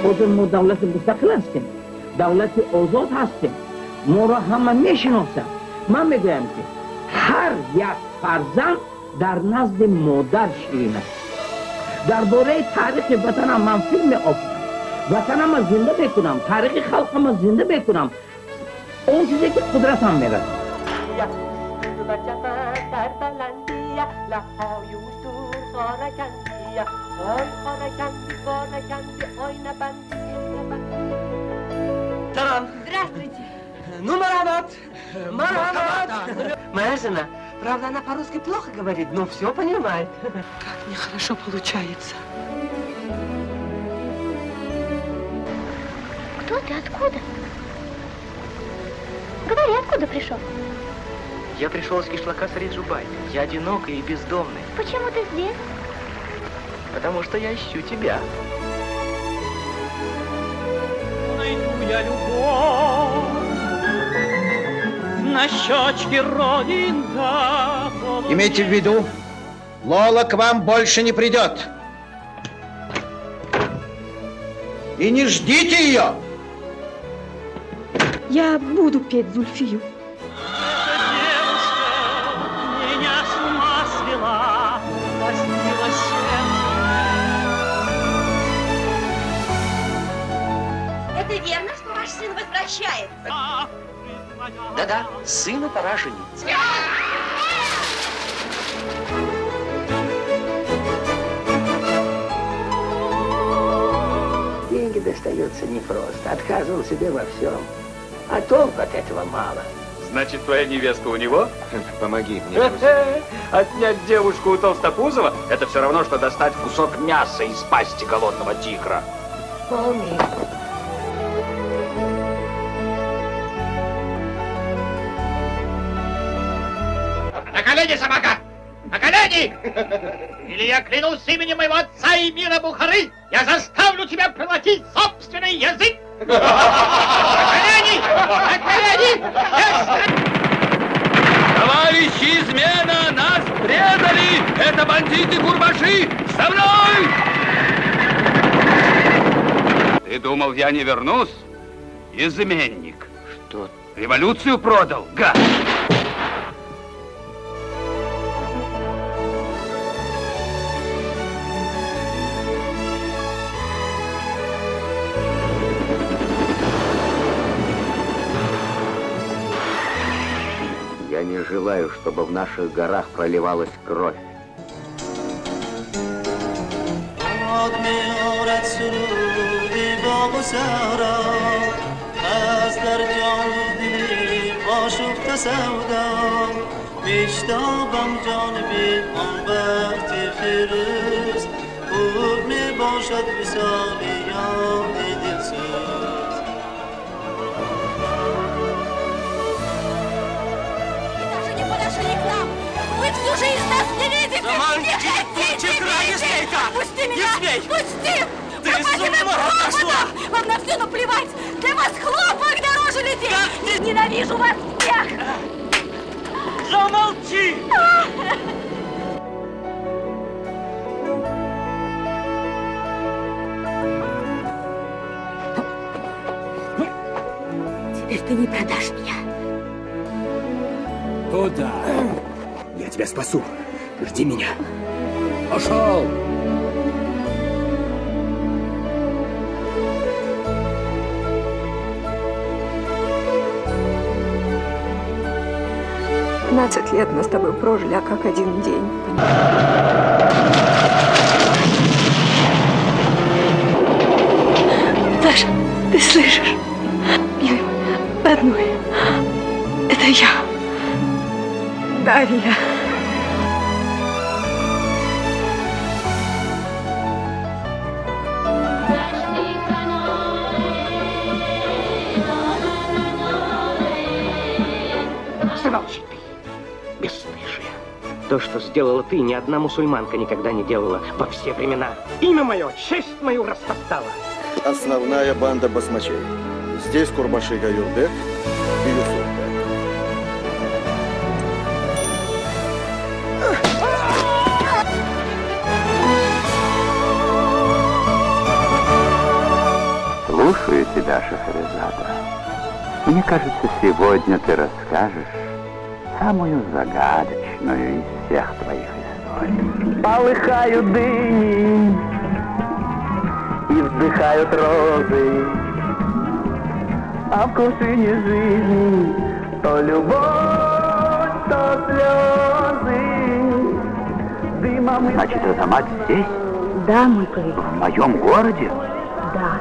خود ما دولت مستقل هستیم، دولت آزاد هستیم، ما را همه میشناسند. من میگویم که هر یک فرزند در نزد مادر شیرین است. درباره تاریخ وطنم من فیلم آفریدم، وطنم را زنده بکنم، تاریخ خلقم را زنده بکنم، اون چیزی که قدرتم میرسه. Здравствуйте. Ну, Маранат! Маранат! Моя жена, правда, она по-русски плохо говорит, но все понимает. Как нехорошо получается. Кто ты? Откуда? Говори, откуда пришел? Я пришел из кишлака Сариджубай. Я одинокий и бездомный. Почему ты здесь? Потому что я ищу тебя. Найду я любовь на щечке родинка. Имейте в виду, Лола к вам больше не придет. И не ждите ее! Я буду петь Зульфию. Эта девушка меня с ума свела, постила сердце. Это верно, что ваш сын возвращается? Да-да, сыну пора жениться. Деньги достаются непросто, отказывал себе во всем. А толку от этого мало. Значит, твоя невестка у него? Помоги мне. Отнять девушку у Толстопузова – это все равно, что достать кусок мяса из пасти голодного тигра. Помни. На колени, собака! На колени! Или я клянусь именем моего отца и мира Бухары, я заставлю тебя проглотить собственный язык! На колени! На колени! Товарищи, измена! Нас предали! Это бандиты-курбаши! Со мной! Ты думал, я не вернусь? Изменник. Что? Революцию продал, гад! Я не желаю, чтобы в наших горах проливалась кровь. Вы всю жизнь нас не видите! Замолчи, Кучекра, не смей так! Пусти меня! Не смей! Пусти! Ты с ума сошла! Вам на все наплевать! Для вас хлопок дороже людей! Ненавижу вас всех! Замолчи! Теперь ты не продашь меня. Куда? Я тебя спасу. Жди меня. Пошел! «15 лет мы с тобой прожили, а как один день. Даша, ты слышишь? Милый мой, родной, это я, Дарья. Замолчи ты, бесстыжая. То, что сделала ты, ни одна мусульманка никогда не делала во все времена. Имя мое, честь мою растоптала. Основная банда басмачей. Здесь Курбаши Гаюрбек и Юсупбек. Слушаю тебя, Шахерезада. Мне кажется, сегодня ты расскажешь самую загадочную из всех твоих историй. Полыхают дыни и вздыхают розы, а в кувшине жизни то любовь, то слезы. Дымом... Значит, эта мать здесь? Да, мой повелитель. В моем городе? Да.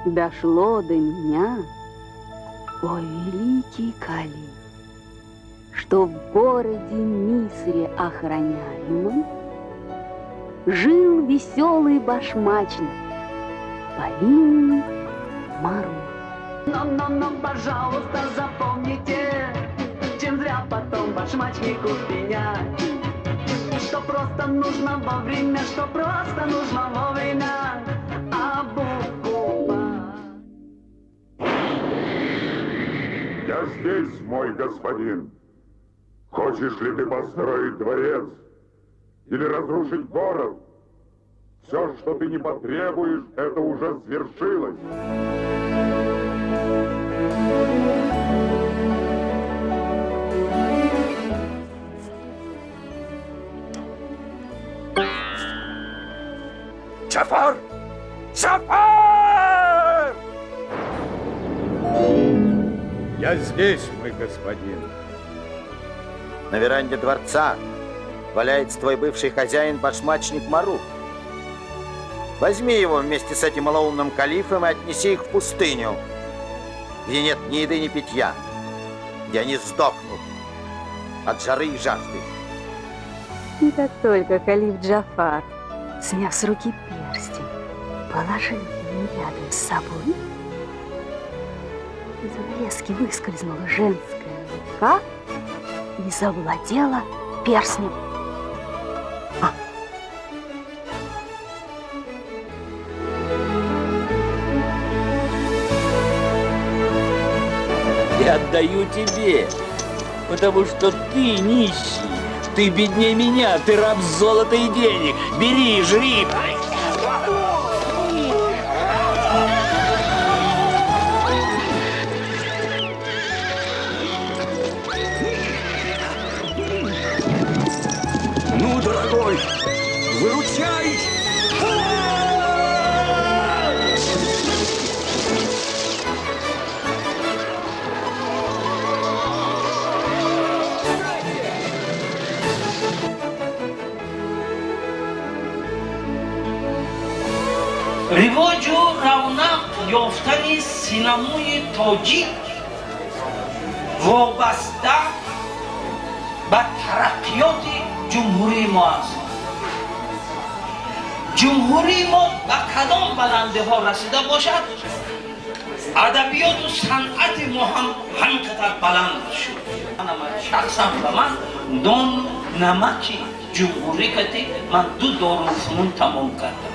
Дошло до меня, о великий Кали, что в городе Мисре охраняемом жил веселый башмачник по имени Мару. Но, пожалуйста, запомните, чем зря потом башмачнику пенять, что просто нужно вовремя, что просто нужно вовремя, а буква. Я здесь, мой господин. Хочешь ли ты построить дворец или разрушить город? Все, что ты не потребуешь, это уже свершилось. Джафар! Джафар! Я здесь, мой господин. На веранде дворца валяется твой бывший хозяин, башмачник Мару. Возьми его вместе с этим малоумным калифом и отнеси их в пустыню, где нет ни еды, ни питья, где они сдохнут от жары и жажды. И как только калиф Джафар, сняв с руки перстень, положил его рядом с собой, из навески выскользнула женская рука и завладела перстнем. Я отдаю тебе, потому что ты нищий, ты беднее меня, ты раб золота и денег. Бери, жри. Ну, дорогой, выручай! Rivoggio равнак یافتن سینمای تاجیک وابسته به ترقیات جمهوری ما است. جمهوری ما به کدام بلنده ها رسیده باشد، ادبیات و صنعت ما هم همینقدر بلند شد. شخصا به من دون نمک جمهوری کتی من 2 دارالفنون تمام کردم.